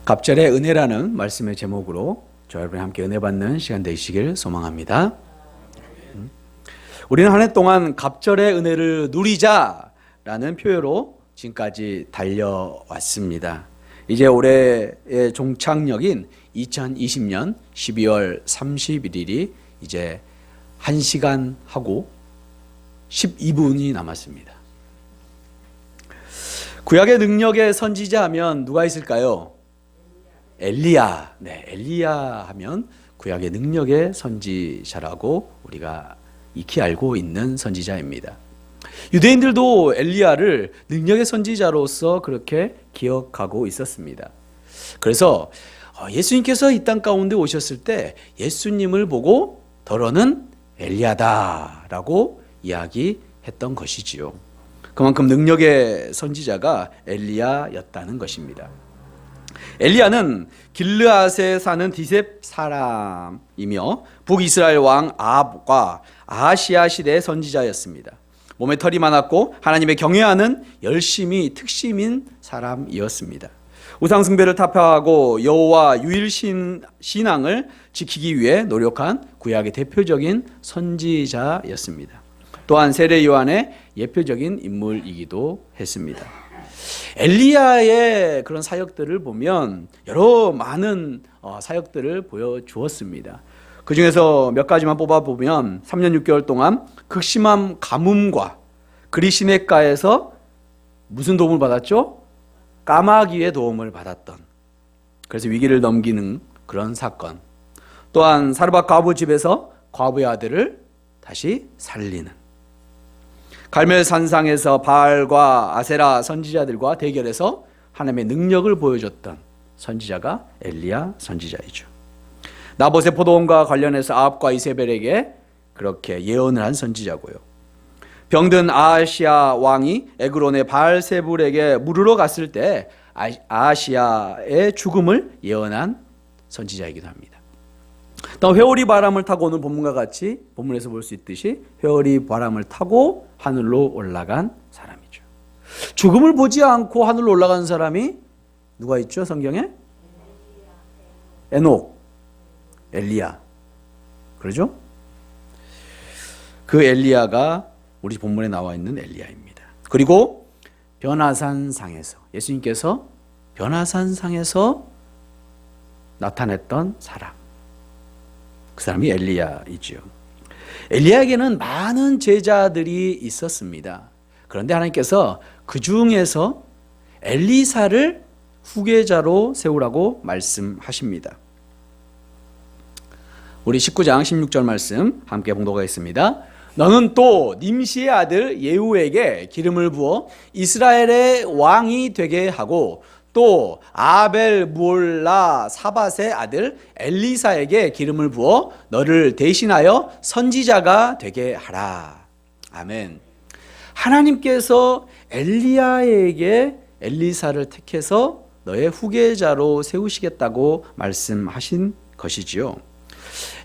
갑절의 은혜라는 말씀의 제목으로 저 여러분이 함께 은혜 받는 시간 되시길 소망합니다. 우리는 한 해 동안 갑절의 은혜를 누리자라는 표현으로 지금까지 달려왔습니다. 이제 올해의 종착역인 2020년 12월 31일이 이제 1시간 하고 12분이 남았습니다. 구약의 능력의 선지자 하면 누가 있을까요? 엘리야. 네, 엘리야 하면 구약의 능력의 선지자라고 우리가 익히 알고 있는 선지자입니다. 유대인들도 엘리야를 능력의 선지자로서 그렇게 기억하고 있었습니다. 그래서 예수님께서 이 땅 가운데 오셨을 때 예수님을 보고 더러는 엘리야다라고 이야기했던 것이지요. 그만큼 능력의 선지자가 엘리야였다는 것입니다. 엘리야는 길르앗에 사는 디셉 사람이며 북이스라엘 왕 아합과 아하시아 시대의 선지자였습니다. 몸에 털이 많았고 하나님의 경외하는 열심히 특심인 사람이었습니다. 우상숭배를 타파하고 여호와 유일 신앙을 지키기 위해 노력한 구약의 대표적인 선지자였습니다. 또한 세례 요한의 예표적인 인물이기도 했습니다. 엘리야의 그런 사역들을 보면 여러 많은 사역들을 보여주었습니다. 그 중에서 몇 가지만 뽑아보면 3년 6개월 동안 극심한 가뭄과 그리시네가에서 무슨 도움을 받았죠? 까마귀의 도움을 받았던, 그래서 위기를 넘기는 그런 사건. 또한 사르밧 과부 집에서 과부의 아들을 다시 살리는, 갈멜산상에서 바알과 아세라 선지자들과 대결해서 하나님의 능력을 보여줬던 선지자가 엘리야 선지자이죠. 나봇의 포도원과 관련해서 아합과 이세벨에게 그렇게 예언을 한 선지자고요. 병든 아하시아 왕이 에그론의 바알세불에게 물으러 갔을 때 아하시아의 죽음을 예언한 선지자이기도 합니다. 또 회오리 바람을 타고 오늘 본문과 같이 본문에서 볼 수 있듯이 회오리 바람을 타고 하늘로 올라간 사람이죠. 죽음을 보지 않고 하늘로 올라간 사람이 누가 있죠? 성경에? 에녹, 엘리야. 그러죠? 그 엘리야가 우리 본문에 나와 있는 엘리야입니다. 그리고 변화산상에서 예수님께서 변화산상에서 나타냈던 사람, 그 사람이 엘리야이지요. 엘리야에게는 많은 제자들이 있었습니다. 그런데 하나님께서 그 중에서 엘리사를 후계자로 세우라고 말씀하십니다. 우리 19장 16절 말씀 함께 봉독하겠습니다. 너는 또 님시의 아들 예후에게 기름을 부어 이스라엘의 왕이 되게 하고 또 아벨 무올라 사밧의 아들 엘리사에게 기름을 부어 너를 대신하여 선지자가 되게 하라. 아멘. 하나님께서 엘리야에게 엘리사를 택해서 너의 후계자로 세우시겠다고 말씀하신 것이지요.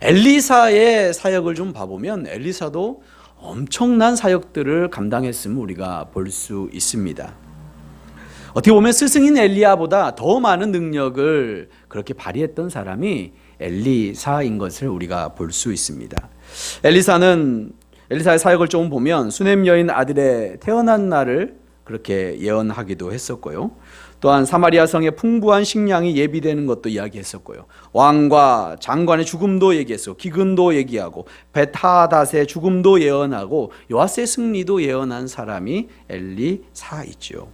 엘리사의 사역을 좀 봐보면 엘리사도 엄청난 사역들을 감당했음을 우리가 볼 수 있습니다. 어떻게 보면 스승인 엘리야보다 더 많은 능력을 그렇게 발휘했던 사람이 엘리사인 것을 우리가 볼 수 있습니다. 엘리사의 사역을 좀 보면 수넴 여인 아들의 태어난 날을 그렇게 예언하기도 했었고요. 또한 사마리아 성에 풍부한 식량이 예비되는 것도 이야기했었고요. 왕과 장관의 죽음도 얘기했고 기근도 얘기하고 벳하닷의 죽음도 예언하고 요아스의 승리도 예언한 사람이 엘리사이지요.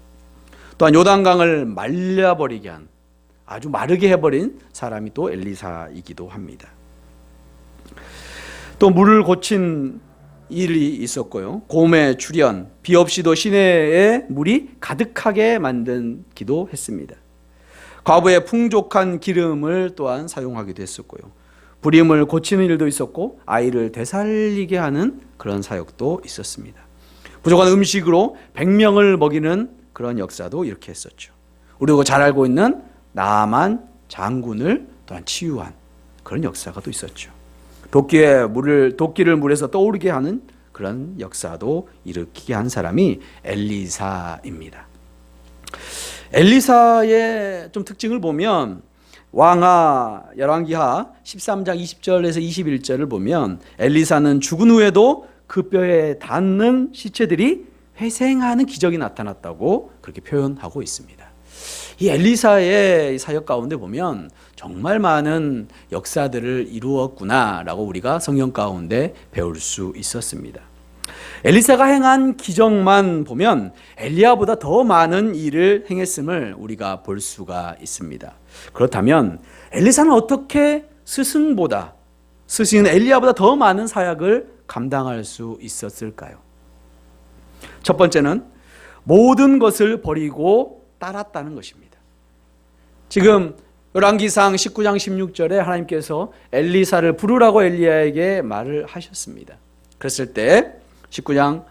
또한 요단강을 말려버리게 한, 아주 마르게 해버린 사람이 또 엘리사이기도 합니다. 또 물을 고친 일이 있었고요. 곰의 출현, 비 없이도 시내에 물이 가득하게 만들기도 했습니다. 과부의 풍족한 기름을 또한 사용하기도 했었고요. 불임을 고치는 일도 있었고 아이를 되살리게 하는 그런 사역도 있었습니다. 부족한 음식으로 100명을 먹이는 그런 역사도 이렇게 했었죠. 우리가 잘 알고 있는 나아만 장군을 또한 치유한 그런 역사가 또 있었죠. 도끼를 물에서 떠오르게 하는 그런 역사도 일으키게 한 사람이 엘리사입니다. 엘리사의 좀 특징을 보면 왕하 열왕기하 13장 20절에서 21절을 보면 엘리사는 죽은 후에도 그 뼈에 닿는 시체들이 회생하는 기적이 나타났다고 그렇게 표현하고 있습니다. 이 엘리사의 사역 가운데 보면 정말 많은 역사들을 이루었구나라고 우리가 성경 가운데 배울 수 있었습니다. 엘리사가 행한 기적만 보면 엘리야보다 더 많은 일을 행했음을 우리가 볼 수가 있습니다. 그렇다면 엘리사는 어떻게 스승인 엘리야보다 더 많은 사역을 감당할 수 있었을까요? 첫 번째는 모든 것을 버리고 따랐다는 것입니다. 지금 열왕기상 19장 16절에 하나님께서 엘리사를 부르라고 엘리야에게 말을 하셨습니다. 그랬을 때 19장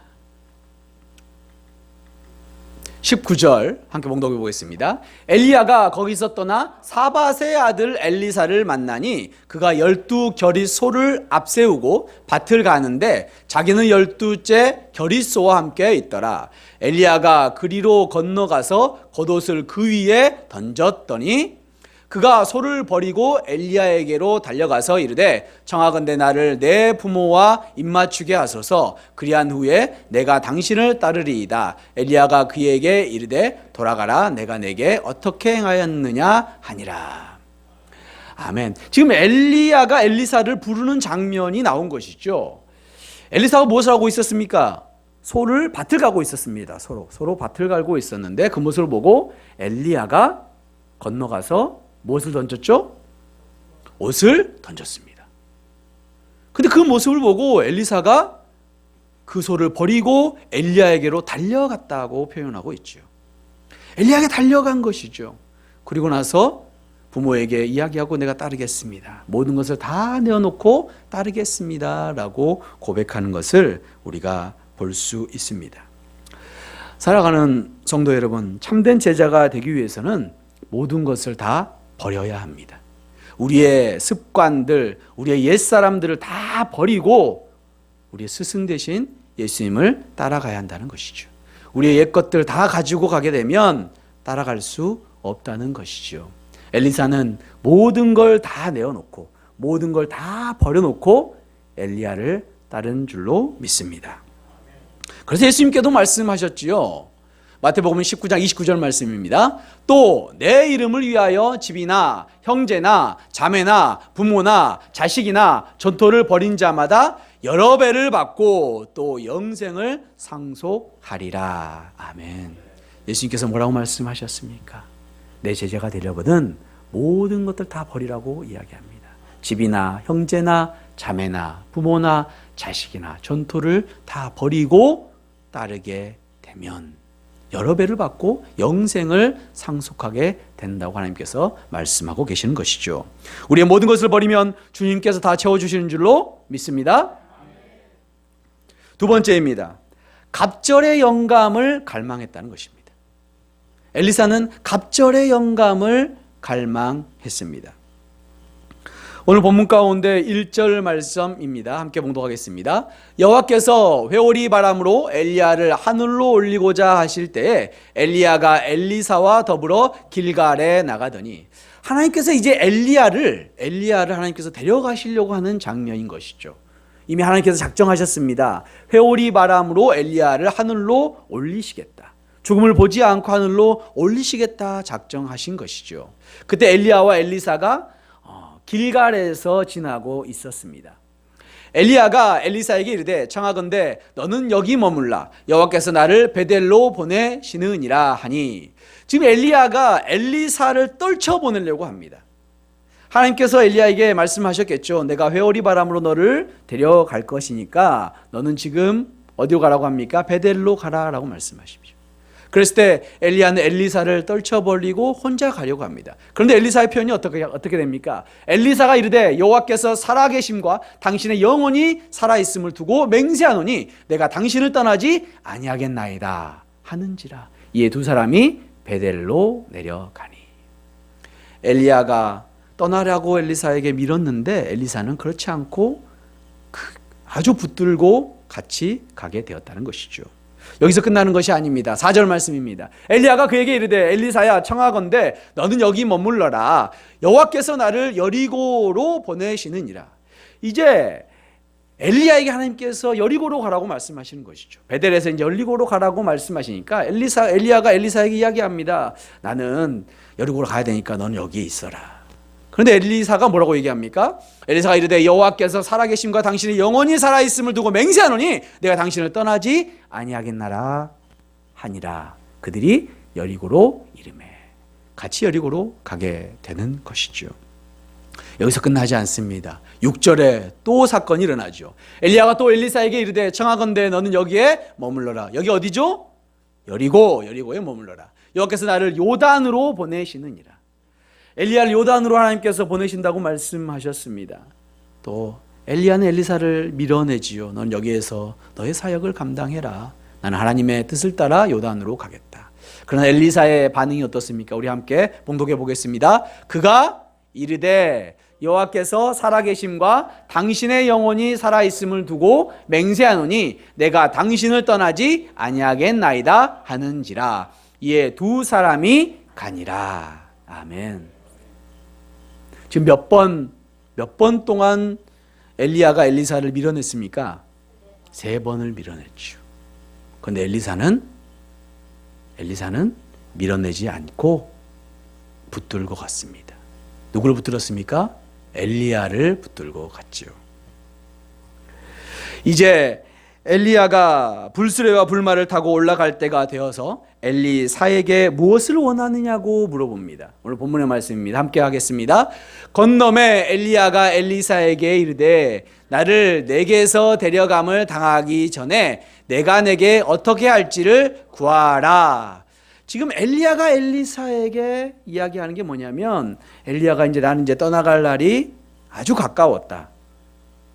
19절 함께 봉독해 보겠습니다. 엘리야가 거기서 떠나 사밧의 아들 엘리사를 만나니 그가 12 겨릿소를 앞세우고 밭을 가는데 자기는 12째 겨릿소와 함께 있더라. 엘리야가 그리로 건너가서 겉옷을 그 위에 던졌더니 그가 소를 버리고 엘리야에게로 달려가서 이르되 청하건대 나를 내 부모와 입맞추게 하소서. 그리한 후에 내가 당신을 따르리이다. 엘리야가 그에게 이르되 돌아가라. 내가 내게 어떻게 행하였느냐 하니라. 아멘. 지금 엘리야가 엘리사를 부르는 장면이 나온 것이죠. 엘리사가 무엇을 하고 있었습니까? 소를 밭을 가고 있었습니다. 서로 밭을 갈고 있었는데 그 모습을 보고 엘리야가 건너가서 무엇을 던졌죠? 옷을 던졌습니다. 근데 그 모습을 보고 엘리사가 그 소를 버리고 엘리야에게로 달려갔다고 표현하고 있죠. 엘리야에게 달려간 것이죠. 그리고 나서 부모에게 이야기하고 내가 따르겠습니다. 모든 것을 다 내어놓고 따르겠습니다. 라고 고백하는 것을 우리가 볼 수 있습니다. 살아가는 성도 여러분, 참된 제자가 되기 위해서는 모든 것을 다 버려야 합니다. 우리의 습관들, 우리의 옛사람들을 다 버리고 우리의 스승 되신 예수님을 따라가야 한다는 것이죠. 우리의 옛것들 다 가지고 가게 되면 따라갈 수 없다는 것이죠. 엘리사는 모든 걸 다 내어놓고 모든 걸 다 버려놓고 엘리야를 따른 줄로 믿습니다. 그래서 예수님께도 말씀하셨지요. 마태복음 19장 29절 말씀입니다. 또 내 이름을 위하여 집이나 형제나 자매나 부모나 자식이나 전토를 벌인 자마다 여러 배를 받고 또 영생을 상속하리라. 아멘. 예수님께서 뭐라고 말씀하셨습니까? 내 제자가 되려거든 모든 것들 다 버리라고 이야기합니다. 집이나 형제나 자매나 부모나 자식이나 전토를 다 버리고 따르게 되면 여러 배를 받고 영생을 상속하게 된다고 하나님께서 말씀하고 계시는 것이죠. 우리의 모든 것을 버리면 주님께서 다 채워주시는 줄로 믿습니다. 두 번째입니다. 갑절의 영감을 갈망했다는 것입니다. 엘리사는 갑절의 영감을 갈망했습니다. 오늘 본문 가운데 1절 말씀입니다. 함께 봉독하겠습니다. 여호와께서 회오리 바람으로 엘리야를 하늘로 올리고자 하실 때에 엘리야가 엘리사와 더불어 길갈에 나가더니 하나님께서 이제 엘리야를 하나님께서 데려가시려고 하는 장면인 것이죠. 이미 하나님께서 작정하셨습니다. 회오리 바람으로 엘리야를 하늘로 올리시겠다. 죽음을 보지 않고 하늘로 올리시겠다 작정하신 것이죠. 그때 엘리야와 엘리사가 길갈에서 지나고 있었습니다. 엘리야가 엘리사에게 이르되 청하건대 너는 여기 머물라. 여호와께서 나를 베델로 보내시느니라 하니 지금 엘리야가 엘리사를 떨쳐보내려고 합니다. 하나님께서 엘리야에게 말씀하셨겠죠. 내가 회오리 바람으로 너를 데려갈 것이니까 너는 지금 어디로 가라고 합니까? 베델로 가라라고 말씀하십시오. 그랬을 때 엘리야는 엘리사를 떨쳐버리고 혼자 가려고 합니다. 그런데 엘리사의 표현이 어떻게 됩니까? 엘리사가 이르되 여호와께서 살아계심과 당신의 영혼이 살아있음을 두고 맹세하노니 내가 당신을 떠나지 아니하겠나이다 하는지라. 이에 두 사람이 베델로 내려가니. 엘리야가 떠나라고 엘리사에게 밀었는데 엘리사는 그렇지 않고 아주 붙들고 같이 가게 되었다는 것이죠. 여기서 끝나는 것이 아닙니다. 4절 말씀입니다. 엘리야가 그에게 이르되 엘리사야 청하건대 너는 여기 머물러라. 여호와께서 나를 여리고로 보내시느니라. 이제 엘리야에게 하나님께서 여리고로 가라고 말씀하시는 것이죠. 베델에서 이제 여리고로 가라고 말씀하시니까 엘리야가 엘리사에게 이야기합니다. 나는 여리고로 가야 되니까 너는 여기에 있어라. 그런데 엘리사가 뭐라고 얘기합니까? 엘리사가 이르되 여호와께서 살아계심과 당신이 영원히 살아있음을 두고 맹세하노니 내가 당신을 떠나지 아니하겠나라 하니라. 그들이 여리고로 이르매 같이 여리고로 가게 되는 것이죠. 여기서 끝나지 않습니다. 6절에 또 사건이 일어나죠. 엘리야가 또 엘리사에게 이르되 청하건대 너는 여기에 머물러라. 여기 어디죠? 여리고에 머물러라. 여호와께서 나를 요단으로 보내시느니라. 엘리야를 요단으로 하나님께서 보내신다고 말씀하셨습니다. 또 엘리야는 엘리사를 밀어내지요. 넌 여기에서 너의 사역을 감당해라. 나는 하나님의 뜻을 따라 요단으로 가겠다. 그러나 엘리사의 반응이 어떻습니까? 우리 함께 봉독해 보겠습니다. 그가 이르되 여호와께서 살아계심과 당신의 영혼이 살아있음을 두고 맹세하노니 내가 당신을 떠나지 아니하겠나이다 하는지라. 이에 두 사람이 가니라. 아멘. 지금 몇 번 동안 엘리야가 엘리사를 밀어냈습니까? 3번을 밀어냈죠. 그런데 엘리사는 밀어내지 않고 붙들고 갔습니다. 누구를 붙들었습니까? 엘리야를 붙들고 갔죠. 이제 엘리야가 불수레와 불말을 타고 올라갈 때가 되어서 엘리사에게 무엇을 원하느냐고 물어봅니다. 오늘 본문의 말씀입니다. 함께 하겠습니다. 건너매 엘리야가 엘리사에게 이르되 나를 내게서 데려감을 당하기 전에 내가 내게 어떻게 할지를 구하라. 지금 엘리야가 엘리사에게 이야기하는 게 뭐냐면 엘리야가 나는 이제 떠나갈 날이 아주 가까웠다.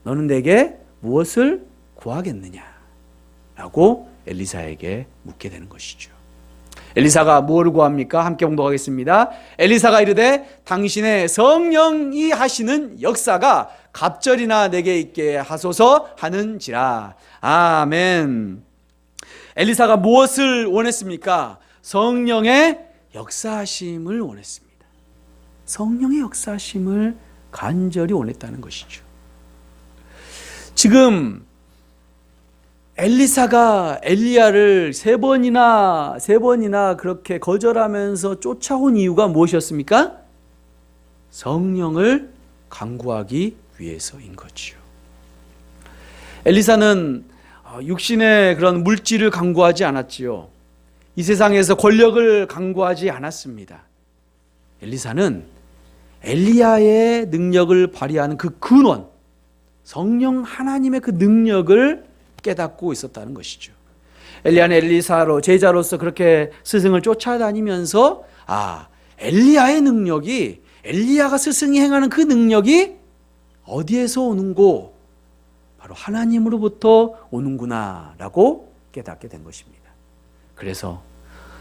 너는 내게 무엇을 구하겠느냐? 라고 엘리사에게 묻게 되는 것이죠. 엘리사가 무엇을 구합니까? 함께 봉독하겠습니다. 엘리사가 이르되 당신의 성령이 하시는 역사가 갑절이나 내게 있게 하소서 하는지라. 아멘. 엘리사가 무엇을 원했습니까? 성령의 역사하심을 원했습니다. 성령의 역사하심을 간절히 원했다는 것이죠. 지금 엘리사가 엘리야를 세 번이나 그렇게 거절하면서 쫓아온 이유가 무엇이었습니까? 성령을 간구하기 위해서인 거지요. 엘리사는 육신의 그런 물질을 간구하지 않았지요. 이 세상에서 권력을 간구하지 않았습니다. 엘리사는 엘리야의 능력을 발휘하는 그 근원, 성령 하나님의 그 능력을 깨닫고 있었다는 것이죠. 엘리야는 엘리사로 제자로서 그렇게 스승을 쫓아다니면서 엘리야의 능력이, 엘리야가 스승이 행하는 그 능력이 어디에서 오는고 바로 하나님으로부터 오는구나라고 깨닫게 된 것입니다. 그래서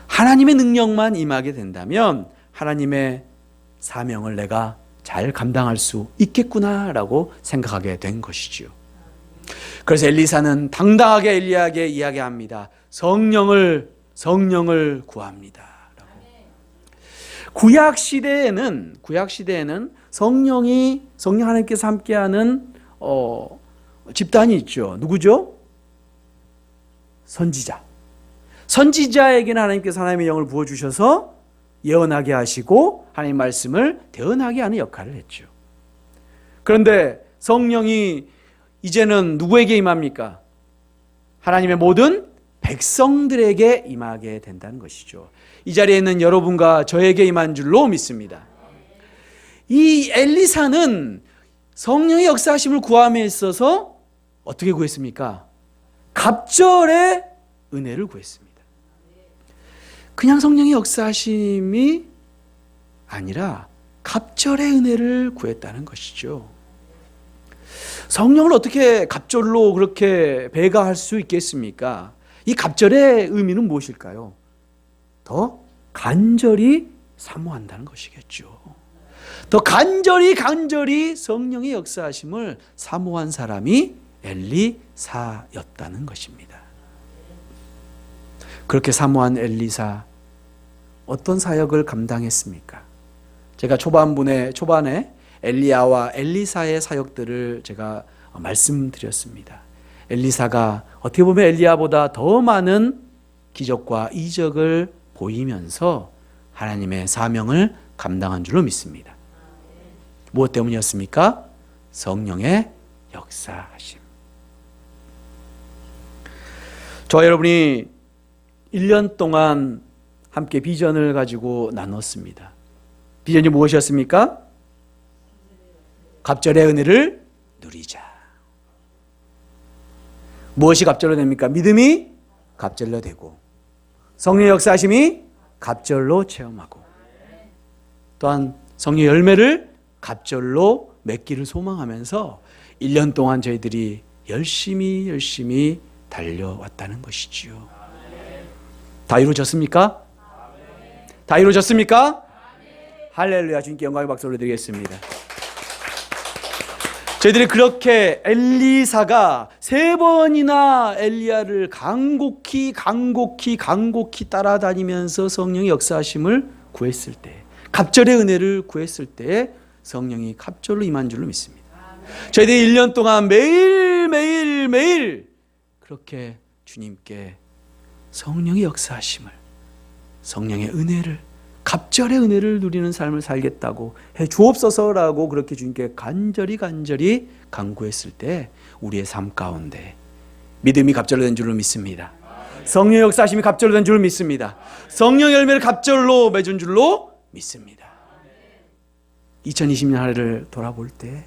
하나님의 능력만 임하게 된다면 하나님의 사명을 내가 잘 감당할 수 있겠구나라고 생각하게 된 것이지요. 그래서 엘리사는 당당하게 엘리야에게 이야기합니다. 성령을 구합니다. 구약 시대에는 성령 하나님께서 함께하는 집단이 있죠. 누구죠? 선지자에게는 하나님께서 하나님의 영을 부어주셔서 예언하게 하시고 하나님 말씀을 대언하게 하는 역할을 했죠. 그런데 성령이 이제는 누구에게 임합니까? 하나님의 모든 백성들에게 임하게 된다는 것이죠. 이 자리에 있는 여러분과 저에게 임한 줄로 믿습니다. 이 엘리사는 성령의 역사하심을 구함에 있어서 어떻게 구했습니까? 갑절의 은혜를 구했습니다. 그냥 성령의 역사하심이 아니라 갑절의 은혜를 구했다는 것이죠. 성령을 어떻게 갑절로 그렇게 배가할 수 있겠습니까? 이 갑절의 의미는 무엇일까요? 더 간절히 사모한다는 것이겠죠. 더 간절히 성령의 역사하심을 사모한 사람이 엘리사였다는 것입니다. 그렇게 사모한 엘리사 어떤 사역을 감당했습니까? 제가 초반에 엘리야와 엘리사의 사역들을 제가 말씀드렸습니다. 엘리사가 어떻게 보면 엘리야보다 더 많은 기적과 이적을 보이면서 하나님의 사명을 감당한 줄로 믿습니다. 무엇 때문이었습니까? 성령의 역사하심. 저와 여러분이 1년 동안 함께 비전을 가지고 나눴습니다. 비전이 무엇이었습니까? 갑절의 은혜를 누리자. 무엇이 갑절로 됩니까? 믿음이 갑절로 되고, 성령의 역사하심이 갑절로 체험하고, 또한 성령의 열매를 갑절로 맺기를 소망하면서 1년 동안 저희들이 열심히 달려왔다는 것이지요. 다 이루어졌습니까? 다 이루어졌습니까? 할렐루야. 주님께 영광의 박수 올려드리겠습니다. 저희들이 그렇게 엘리사가 3번이나 엘리야를 간곡히 따라다니면서 성령의 역사하심을 구했을 때, 갑절의 은혜를 구했을 때 성령이 갑절로 임한 줄로 믿습니다. 저희들이 1년 동안 매일 그렇게 주님께 성령의 역사하심을, 성령의 은혜를, 갑절의 은혜를 누리는 삶을 살겠다고 해 주옵소서라고 그렇게 주님께 간절히 간구했을 때 우리의 삶 가운데 믿음이 갑절로 된 줄로 믿습니다. 성령의 역사하심이 갑절로 된 줄로 믿습니다. 성령 열매를 갑절로 맺은 줄로 믿습니다. 2020년 한 해를 돌아볼 때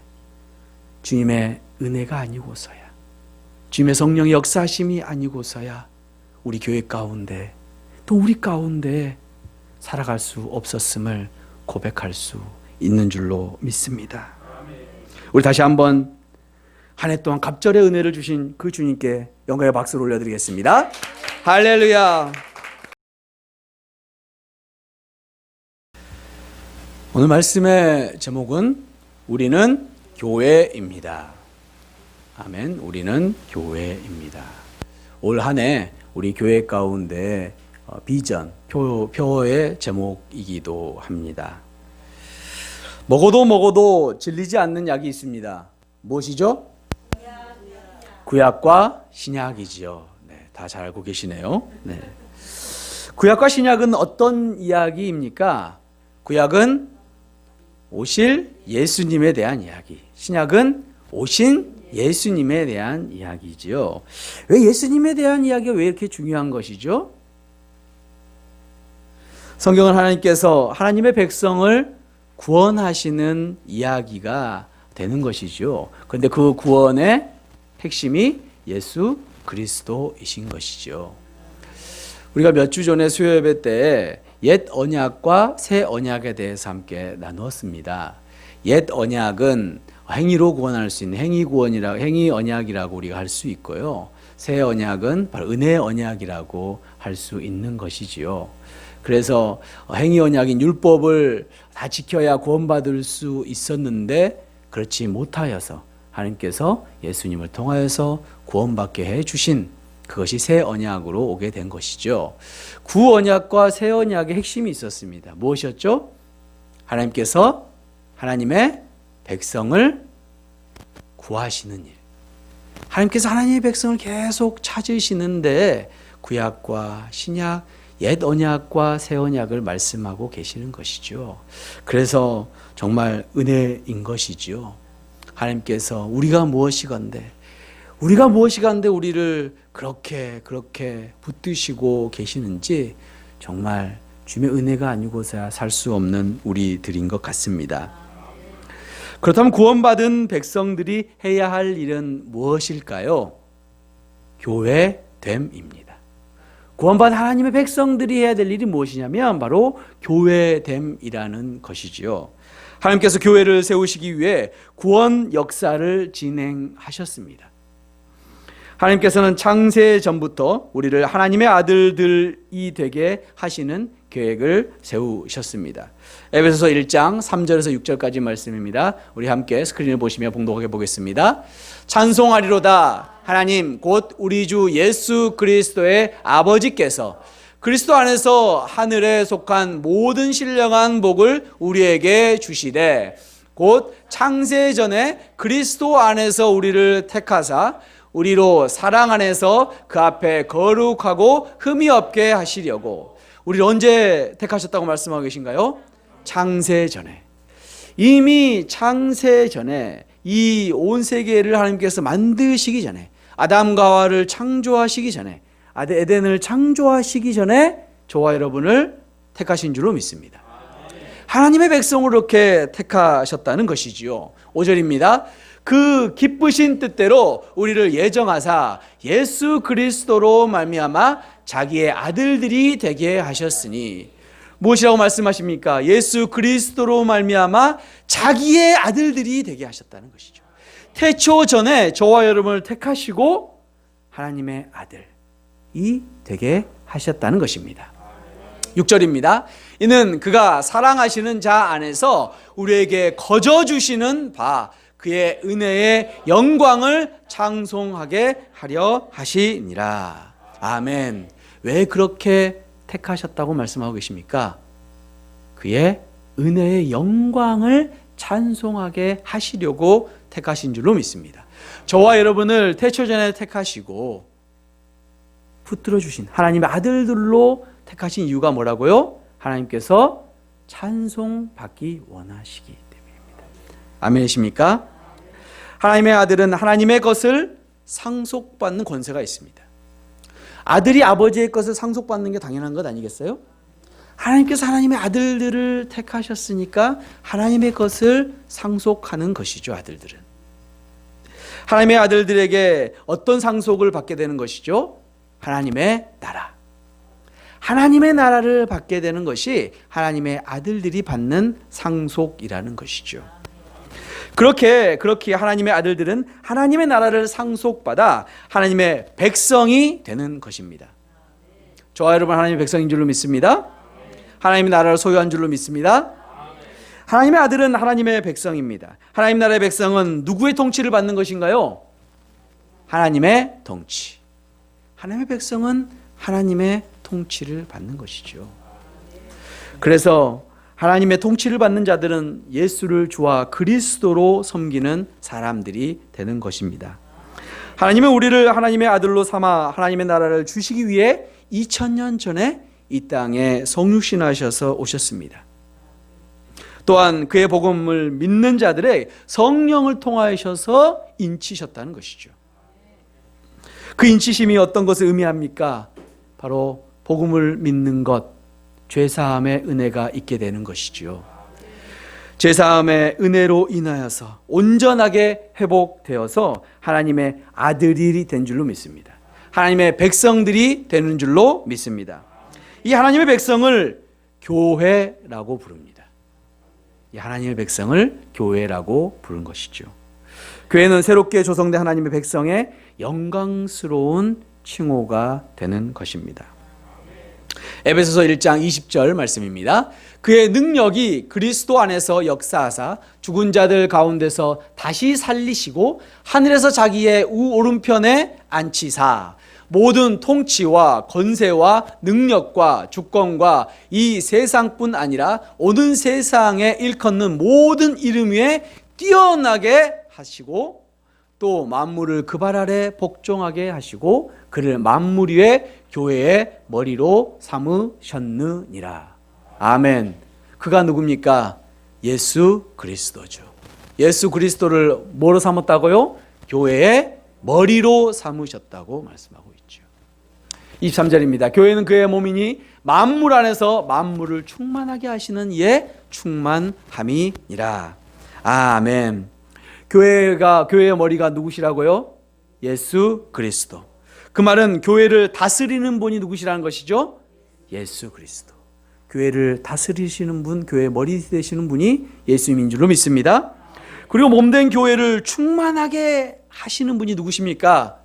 주님의 은혜가 아니고서야, 주님의 성령의 역사하심이 아니고서야 우리 교회 가운데, 또 우리 가운데 살아갈 수 없었음을 고백할 수 있는 줄로 믿습니다. 우리 다시 한번 한 해 동안 갑절의 은혜를 주신 그 주님께 영광의 박수를 올려드리겠습니다. 할렐루야. 오늘 말씀의 제목은 우리는 교회입니다. 아멘. 우리는 교회입니다. 올 한 해 우리 교회 가운데 비전, 표어의 제목이기도 합니다. 먹어도 질리지 않는 약이 있습니다. 무엇이죠? 구약과 신약이지요. 네, 다 잘 알고 계시네요. 네. 구약과 신약은 어떤 이야기입니까? 구약은 오실 예수님에 대한 이야기, 신약은 오신 예수님에 대한 이야기지요. 왜 예수님에 대한 이야기가 왜 이렇게 중요한 것이죠? 성경은 하나님께서 하나님의 백성을 구원하시는 이야기가 되는 것이죠. 그런데 그 구원의 핵심이 예수 그리스도이신 것이죠. 우리가 몇 주 전에 수요 예배 때 옛 언약과 새 언약에 대해서 함께 나누었습니다. 옛 언약은 행위로 구원할 수 있는 행위 언약이라고 우리가 할 수 있고요. 새 언약은 바로 은혜 언약이라고 할 수 있는 것이지요. 그래서 행위 언약인 율법을 다 지켜야 구원받을 수 있었는데 그렇지 못하여서 하나님께서 예수님을 통하여서 구원받게 해 주신, 그것이 새 언약으로 오게 된 것이죠. 구 언약과 새 언약의 핵심이 있었습니다. 무엇이었죠? 하나님께서 하나님의 백성을 구하시는 일. 하나님께서 하나님의 백성을 계속 찾으시는데 구약과 신약, 옛 언약과 새 언약을 말씀하고 계시는 것이죠. 그래서 정말 은혜인 것이죠. 하나님께서 우리가 무엇이건데 우리를 그렇게 붙드시고 계시는지 정말 주님의 은혜가 아니고서야 살 수 없는 우리들인 것 같습니다. 그렇다면 구원받은 백성들이 해야 할 일은 무엇일까요? 교회됨입니다. 구원받은 하나님의 백성들이 해야 될 일이 무엇이냐면 바로 교회됨이라는 것이지요. 하나님께서 교회를 세우시기 위해 구원 역사를 진행하셨습니다. 하나님께서는 창세 전부터 우리를 하나님의 아들들이 되게 하시는 계획을 세우셨습니다. 에베소서 1장 3절에서 6절까지 말씀입니다. 우리 함께 스크린을 보시며 봉독해 보겠습니다. 찬송하리로다 하나님 곧 우리 주 예수 그리스도의 아버지께서 그리스도 안에서 하늘에 속한 모든 신령한 복을 우리에게 주시되 곧 창세 전에 그리스도 안에서 우리를 택하사 우리로 사랑 안에서 그 앞에 거룩하고 흠이 없게 하시려고. 우리를 언제 택하셨다고 말씀하고 계신가요? 창세 전에. 이미 창세 전에 이 온 세계를 하나님께서 만드시기 전에, 아담과 하와를 창조하시기 전에, 에덴을 창조하시기 전에 저와 여러분을 택하신 줄로 믿습니다. 하나님의 백성을 이렇게 택하셨다는 것이지요. 5절입니다. 그 기쁘신 뜻대로 우리를 예정하사 예수 그리스도로 말미암아 자기의 아들들이 되게 하셨으니. 무엇이라고 말씀하십니까? 예수 그리스도로 말미암아 자기의 아들들이 되게 하셨다는 것이죠. 태초 전에 저와 여러분을 택하시고 하나님의 아들이 되게 하셨다는 것입니다. 6절입니다. 이는 그가 사랑하시는 자 안에서 우리에게 거저 주시는 바 그의 은혜의 영광을 찬송하게 하려 하시니라. 아멘. 왜 그렇게 택하셨다고 말씀하고 계십니까? 그의 은혜의 영광을 찬송하게 하시려고 택하신 줄로 믿습니다. 저와 여러분을 태초전에 택하시고 붙들어 주신 하나님의 아들들로 택하신 이유가 뭐라고요? 하나님께서 찬송받기 원하시기 때문입니다. 아멘이십니까? 하나님의 아들은 하나님의 것을 상속받는 권세가 있습니다. 아들이 아버지의 것을 상속받는 게 당연한 것 아니겠어요? 하나님께서 하나님의 아들들을 택하셨으니까 하나님의 것을 상속하는 것이죠. 아들들은 하나님의 아들들에게 어떤 상속을 받게 되는 것이죠? 하나님의 나라. 하나님의 나라를 받게 되는 것이 하나님의 아들들이 받는 상속이라는 것이죠. 그렇게 하나님의 아들들은 하나님의 나라를 상속받아 하나님의 백성이 되는 것입니다. 저와 여러분 하나님의 백성인 줄로 믿습니다. 하나님의 나라를 소유한 줄로 믿습니다. 하나님의 아들은 하나님의 백성입니다. 하나님 나라의 백성은 누구의 통치를 받는 것인가요? 하나님의 통치. 하나님의 백성은 하나님의 통치를 받는 것이죠. 그래서 하나님의 통치를 받는 자들은 예수를 주와 그리스도로 섬기는 사람들이 되는 것입니다. 하나님은 우리를 하나님의 아들로 삼아 하나님의 나라를 주시기 위해 2000년 전에 이 땅에 성육신하셔서 오셨습니다. 또한 그의 복음을 믿는 자들의 성령을 통하셔서 인치셨다는 것이죠. 그 인치심이 어떤 것을 의미합니까? 바로 복음을 믿는 것, 죄사함의 은혜가 있게 되는 것이지요. 죄사함의 은혜로 인하여서 온전하게 회복되어서 하나님의 아들이 된 줄로 믿습니다. 하나님의 백성들이 되는 줄로 믿습니다. 이 하나님의 백성을 교회라고 부릅니다. 이 하나님의 백성을 교회라고 부른 것이죠. 교회는 새롭게 조성된 하나님의 백성의 영광스러운 칭호가 되는 것입니다. 에베소서 1장 20절 말씀입니다. 그의 능력이 그리스도 안에서 역사하사 죽은 자들 가운데서 다시 살리시고 하늘에서 자기의 오른편에 앉히사 모든 통치와 권세와 능력과 주권과 이 세상뿐 아니라 오는 세상에 일컫는 모든 이름 위에 뛰어나게 하시고 또 만물을 그 발 아래 복종하게 하시고 그를 만물 위에 교회의 머리로 삼으셨느니라. 아멘. 그가 누굽니까? 예수 그리스도죠. 예수 그리스도를 뭐로 삼았다고요? 교회의 머리로 삼으셨다고 말씀하고 있죠. 23절입니다. 교회는 그의 몸이니 만물 안에서 만물을 충만하게 하시는 이의 충만함이니라. 아멘. 교회의 머리가 누구시라고요? 예수 그리스도. 그 말은 교회를 다스리는 분이 누구시라는 것이죠? 예수 그리스도. 교회를 다스리시는 분, 교회의 머리 되시는 분이 예수님인 줄로 믿습니다. 그리고 몸된 교회를 충만하게 하시는 분이 누구십니까?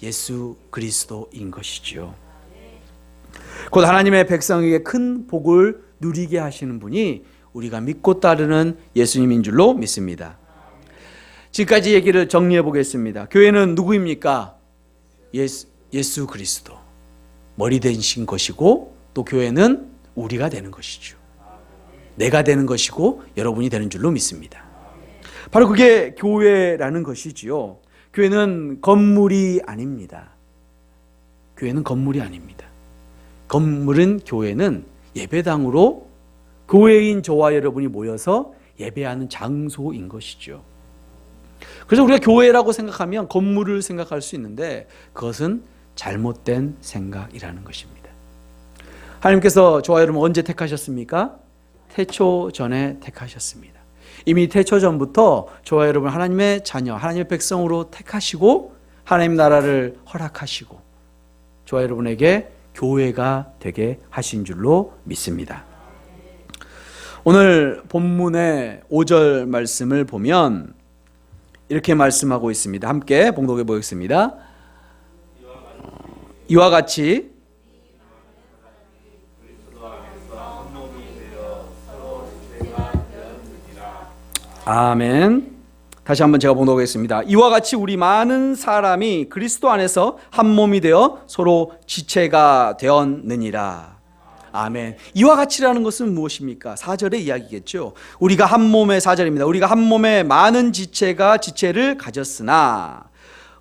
예수 그리스도인 것이죠. 곧 하나님의 백성에게 큰 복을 누리게 하시는 분이 우리가 믿고 따르는 예수님인 줄로 믿습니다. 지금까지 얘기를 정리해 보겠습니다. 교회는 누구입니까? 예수 그리스도 머리 되신 것이고, 또 교회는 우리가 되는 것이죠. 내가 되는 것이고 여러분이 되는 줄로 믿습니다. 바로 그게 교회라는 것이지요. 교회는 건물이 아닙니다. 교회는 건물이 아닙니다. 건물은, 교회는 예배당으로 교회인 저와 여러분이 모여서 예배하는 장소인 것이죠. 그래서 우리가 교회라고 생각하면 건물을 생각할 수 있는데, 그것은 잘못된 생각이라는 것입니다. 하나님께서 저와 여러분 언제 택하셨습니까? 태초 전에 택하셨습니다. 이미 태초 전부터 저와 여러분 하나님의 자녀, 하나님의 백성으로 택하시고 하나님 나라를 허락하시고 저와 여러분에게 교회가 되게 하신 줄로 믿습니다. 오늘 본문의 5절 말씀을 보면 이렇게 말씀하고 있습니다. 함께 봉독해 보겠습니다. 이와 같이 아멘. 다시 한번 제가 봉독하겠습니다. 이와 같이 우리 많은 사람이 그리스도 안에서 한 몸이 되어 서로 지체가 되었느니라. 아멘. 이와 같이라는 것은 무엇입니까? 4절의 이야기겠죠. 우리가 한 몸의 4절입니다. 우리가 한 몸에 많은 지체가 지체를 가졌으나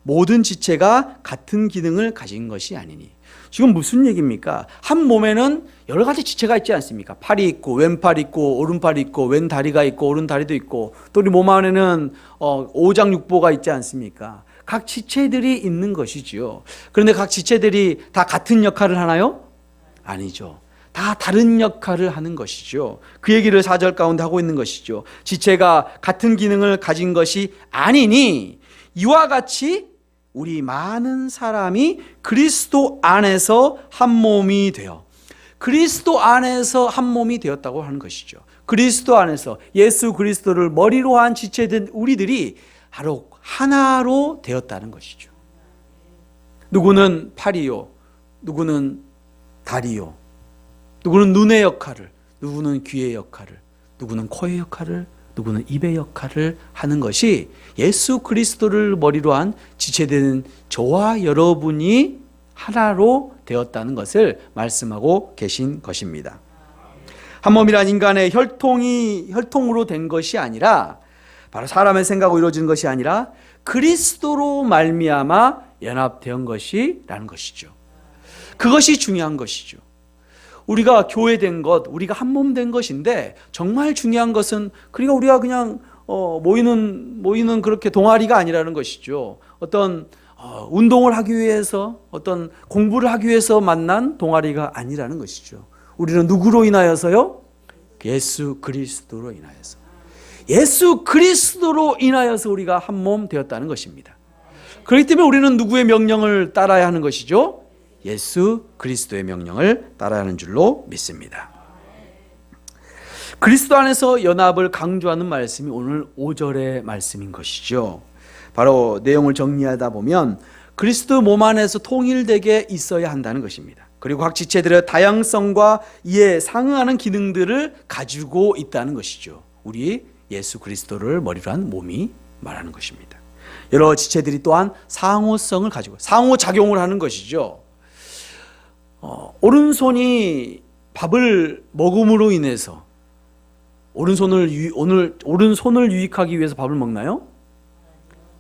모든 지체가 같은 기능을 가진 것이 아니니. 지금 무슨 얘기입니까? 한 몸에는 여러 가지 지체가 있지 않습니까? 팔이 있고 왼팔이 있고 오른팔이 있고 왼 다리가 있고 오른 다리도 있고, 또 우리 몸 안에는 오장육부가 있지 않습니까? 각 지체들이 있는 것이지요. 그런데 각 지체들이 다 같은 역할을 하나요? 아니죠. 다 다른 역할을 하는 것이죠. 그 얘기를 4절 가운데 하고 있는 것이죠. 지체가 같은 기능을 가진 것이 아니니 이와 같이 우리 많은 사람이 그리스도 안에서 한 몸이 되어, 그리스도 안에서 한 몸이 되었다고 하는 것이죠. 그리스도 안에서 예수 그리스도를 머리로 한 지체된 우리들이 바로 하나로 되었다는 것이죠. 누구는 팔이요, 누구는 다리요, 누구는 눈의 역할을, 누구는 귀의 역할을, 누구는 코의 역할을, 누구는 입의 역할을 하는 것이 예수 그리스도를 머리로 한 지체되는 저와 여러분이 하나로 되었다는 것을 말씀하고 계신 것입니다. 한 몸이란 인간의 혈통으로 된 것이 아니라, 바로 사람의 생각으로 이루어지는 것이 아니라 그리스도로 말미암아 연합된 것이라는 것이죠. 그것이 중요한 것이죠. 우리가 교회된 것, 우리가 한 몸 된 것인데, 정말 중요한 것은 우리가 그냥 모이는 그렇게 동아리가 아니라는 것이죠. 어떤 운동을 하기 위해서, 어떤 공부를 하기 위해서 만난 동아리가 아니라는 것이죠. 우리는 누구로 인하여서요? 예수 그리스도로 인하여서. 예수 그리스도로 인하여서 우리가 한 몸 되었다는 것입니다. 그렇기 때문에 우리는 누구의 명령을 따라야 하는 것이죠? 예수 그리스도의 명령을 따라야 하는 줄로 믿습니다. 그리스도 안에서 연합을 강조하는 말씀이 오늘 5절의 말씀인 것이죠. 바로 내용을 정리하다 보면 그리스도 몸 안에서 통일되게 있어야 한다는 것입니다. 그리고 각 지체들의 다양성과 이에 상응하는 기능들을 가지고 있다는 것이죠. 우리 예수 그리스도를 머리로 한 몸이 말하는 것입니다. 여러 지체들이 또한 상호성을 가지고 상호작용을 하는 것이죠. 오른손이 밥을 먹음으로 인해서 오른손을 유익하기 위해서 밥을 먹나요?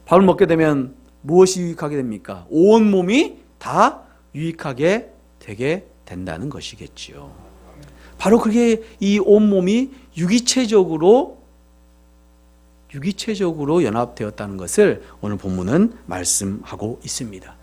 밥을 먹게 되면 무엇이 유익하게 됩니까? 온 몸이 다 유익하게 되게 된다는 것이겠지요. 바로 그게 이 온 몸이 유기체적으로 연합되었다는 것을 오늘 본문은 말씀하고 있습니다.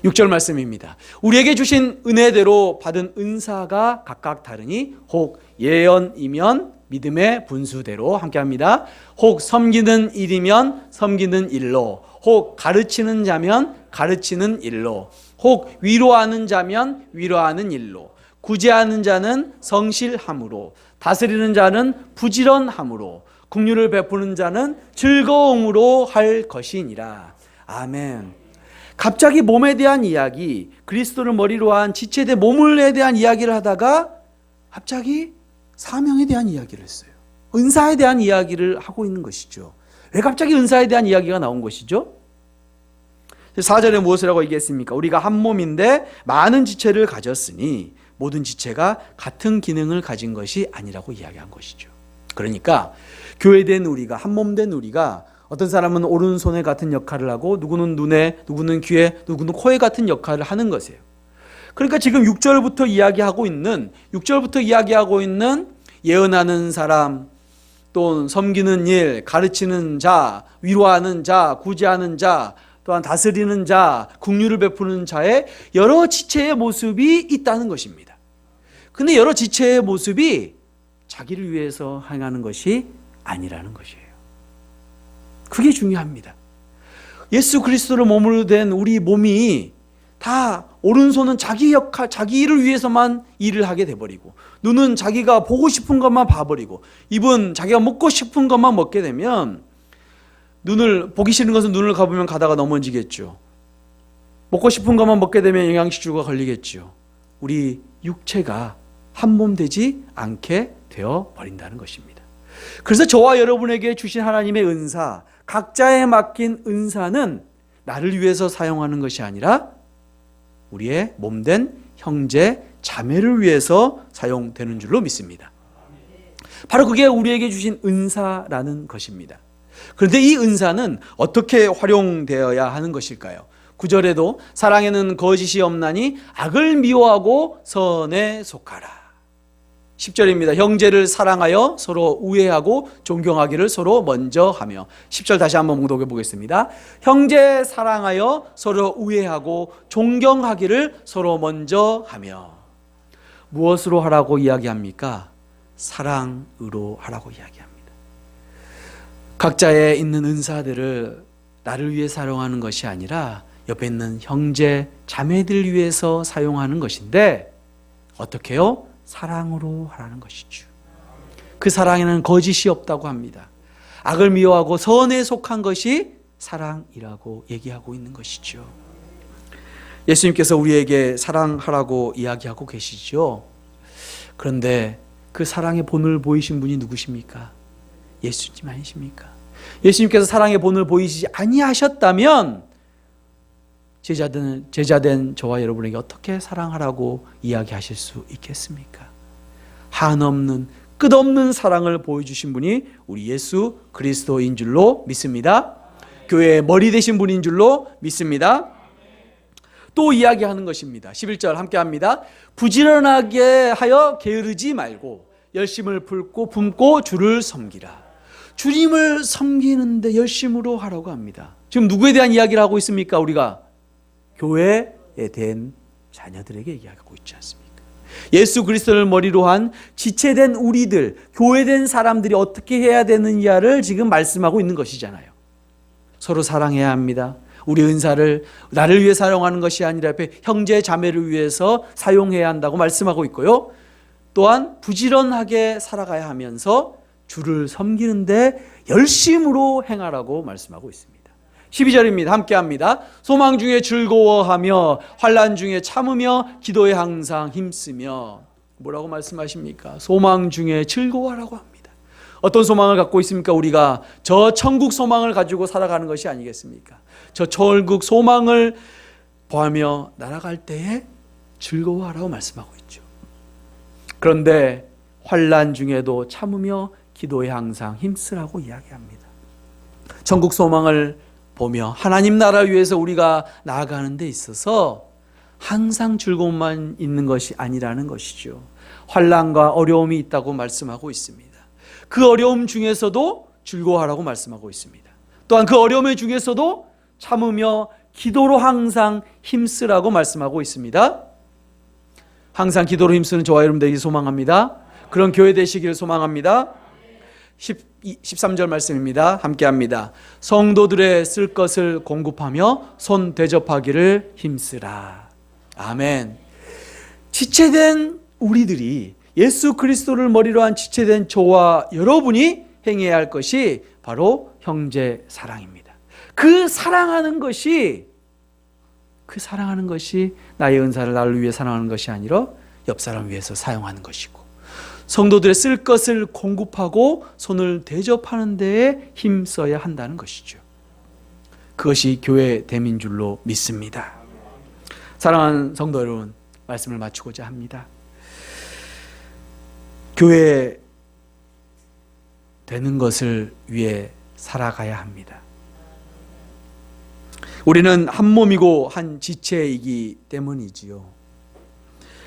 6절 말씀입니다. 우리에게 주신 은혜대로 받은 은사가 각각 다르니 혹 예언이면 믿음의 분수대로 함께합니다. 혹 섬기는 일이면 섬기는 일로, 혹 가르치는 자면 가르치는 일로, 혹 위로하는 자면 위로하는 일로, 구제하는 자는 성실함으로, 다스리는 자는 부지런함으로, 긍휼을 베푸는 자는 즐거움으로 할 것이니라. 아멘. 갑자기 몸에 대한 이야기, 그리스도를 머리로 한 지체된 몸에 대한 이야기를 하다가 갑자기 사명에 대한 이야기를 했어요. 은사에 대한 이야기를 하고 있는 것이죠. 왜 갑자기 은사에 대한 이야기가 나온 것이죠? 4절에 무엇이라고 얘기했습니까? 우리가 한 몸인데 많은 지체를 가졌으니 모든 지체가 같은 기능을 가진 것이 아니라고 이야기한 것이죠. 그러니까 교회된 우리가, 한 몸 된 우리가, 어떤 사람은 오른손에 같은 역할을 하고 누구는 눈에, 누구는 귀에, 누구는 코에 같은 역할을 하는 것이에요. 그러니까 지금 6절부터 이야기하고 있는 예언하는 사람, 또 섬기는 일, 가르치는 자, 위로하는 자, 구제하는 자, 또한 다스리는 자, 긍휼을 베푸는 자의 여러 지체의 모습이 있다는 것입니다. 근데 여러 지체의 모습이 자기를 위해서 행하는 것이 아니라는 것이에요. 그게 중요합니다. 예수 그리스도를 몸으로 된 우리 몸이 다, 오른손은 자기 역할, 자기 일을 위해서만 일을 하게 돼버리고, 눈은 자기가 보고 싶은 것만 봐버리고, 입은 자기가 먹고 싶은 것만 먹게 되면, 눈을 보기 싫은 것은 눈을 감으면 가다가 넘어지겠죠. 먹고 싶은 것만 먹게 되면 영양실조가 걸리겠죠. 우리 육체가 한 몸 되지 않게 되어 버린다는 것입니다. 그래서 저와 여러분에게 주신 하나님의 은사, 각자에 맡긴 은사는 나를 위해서 사용하는 것이 아니라 우리의 몸된 형제, 자매를 위해서 사용되는 줄로 믿습니다. 바로 그게 우리에게 주신 은사라는 것입니다. 그런데 이 은사는 어떻게 활용되어야 하는 것일까요? 9절에도 사랑에는 거짓이 없나니 악을 미워하고 선에 속하라. 10절입니다. 형제를 사랑하여 서로 우애하고 존경하기를 서로 먼저 하며. 10절 다시 한번 봉독해 보겠습니다. 형제 사랑하여 서로 우애하고 존경하기를 서로 먼저 하며. 무엇으로 하라고 이야기합니까? 사랑으로 하라고 이야기합니다. 각자에 있는 은사들을 나를 위해 사용하는 것이 아니라 옆에 있는 형제, 자매들 위해서 사용하는 것인데, 어떻게요? 사랑으로 하라는 것이죠. 그 사랑에는 거짓이 없다고 합니다. 악을 미워하고 선에 속한 것이 사랑이라고 얘기하고 있는 것이죠. 예수님께서 우리에게 사랑하라고 이야기하고 계시죠. 그런데 그 사랑의 본을 보이신 분이 누구십니까? 예수님 아니십니까? 예수님께서 사랑의 본을 보이시지 아니하셨다면 제자된 저와 여러분에게 어떻게 사랑하라고 이야기하실 수 있겠습니까? 한없는 끝없는 사랑을 보여주신 분이 우리 예수 그리스도인 줄로 믿습니다. 교회의 머리 되신 분인 줄로 믿습니다. 또 이야기하는 것입니다. 11절 함께 합니다. 부지런하게 하여 게으르지 말고 열심을 품고 주를 섬기라. 주님을 섬기는데 열심으로 하라고 합니다. 지금 누구에 대한 이야기를 하고 있습니까? 우리가 교회에 대한 자녀들에게 얘기하고 있지 않습니까? 예수 그리스도를 머리로 한 지체된 우리들, 교회된 사람들이 어떻게 해야 되느냐를 지금 말씀하고 있는 것이잖아요. 서로 사랑해야 합니다. 우리 은사를 나를 위해 사용하는 것이 아니라 옆에 형제 자매를 위해서 사용해야 한다고 말씀하고 있고요. 또한 부지런하게 살아가야 하면서 주를 섬기는데 열심으로 행하라고 말씀하고 있습니다. 12절입니다. 함께 합니다. 소망 중에 즐거워하며 환난 중에 참으며 기도에 항상 힘쓰며. 뭐라고 말씀하십니까? 소망 중에 즐거워하라고 합니다. 어떤 소망을 갖고 있습니까? 우리가 저 천국 소망을 가지고 살아가는 것이 아니겠습니까? 저 천국 소망을 보하며 날아갈 때에 즐거워하라고 말씀하고 있죠. 그런데 환난 중에도 참으며 기도에 항상 힘쓰라고 이야기합니다. 천국 소망을 보며 하나님 나라를 위해서 우리가 나아가는 데 있어서 항상 즐거움만 있는 것이 아니라는 것이죠. 환난과 어려움이 있다고 말씀하고 있습니다. 그 어려움 중에서도 즐거워하라고 말씀하고 있습니다. 또한 그 어려움 중에서도 참으며 기도로 항상 힘쓰라고 말씀하고 있습니다. 항상 기도로 힘쓰는 저와 여러분 되기 소망합니다. 그런 교회 되시기를 소망합니다. 13절 말씀입니다. 함께 합니다. 성도들의 쓸 것을 공급하며 손 대접하기를 힘쓰라. 아멘. 지체된 우리들이, 예수 그리스도를 머리로 한 지체된 저와 여러분이 행해야 할 것이 바로 형제 사랑입니다. 그 사랑하는 것이 나의 은사를 나를 위해 사랑하는 것이 아니라 옆 사람을 위해서 사용하는 것이고, 성도들의 쓸 것을 공급하고 손을 대접하는 데에 힘써야 한다는 것이죠. 그것이 교회됨인 줄로 믿습니다. 사랑하는 성도 여러분, 말씀을 마치고자 합니다. 교회 되는 것을 위해 살아가야 합니다. 우리는 한 몸이고 한 지체이기 때문이지요.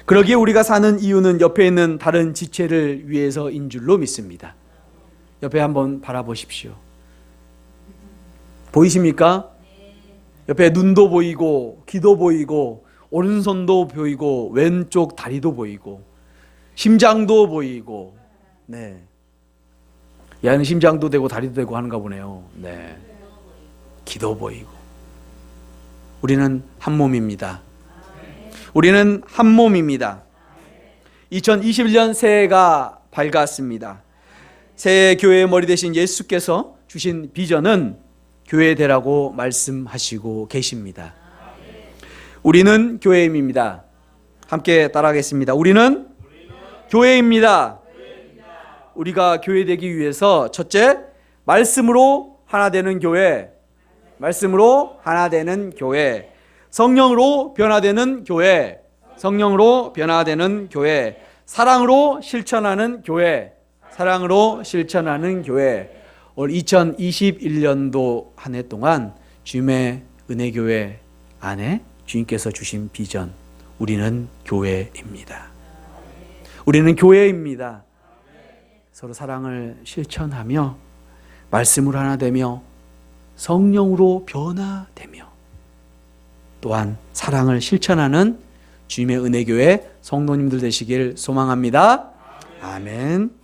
그러기에 우리가 사는 이유는 옆에 있는 다른 지체를 위해서인 줄로 믿습니다. 옆에 한번 바라보십시오. 보이십니까? 옆에 눈도 보이고 귀도 보이고 오른손도 보이고 왼쪽 다리도 보이고 심장도 보이고, 네. 얘는 심장도 되고 다리도 되고 하는가 보네요. 네. 귀도 보이고. 우리는 한 몸입니다. 우리는 한 몸입니다. 2021년 새해가 밝았습니다. 새해 교회의 머리 되신 예수께서 주신 비전은 교회 되라고 말씀하시고 계십니다. 우리는 교회입니다. 함께 따라하겠습니다. 우리는 교회입니다. 우리가 교회 되기 위해서 첫째, 말씀으로 하나 되는 교회, 말씀으로 하나 되는 교회, 성령으로 변화되는 교회, 성령으로 변화되는 교회, 사랑으로 실천하는 교회, 사랑으로 실천하는 교회. 올 2021년도 한 해 동안 주님의 은혜교회 안에 주님께서 주신 비전, 우리는 교회입니다. 우리는 교회입니다. 서로 사랑을 실천하며 말씀으로 하나 되며 성령으로 변화되며 또한 사랑을 실천하는 주님의 은혜교회 성도님들 되시길 소망합니다. 아멘.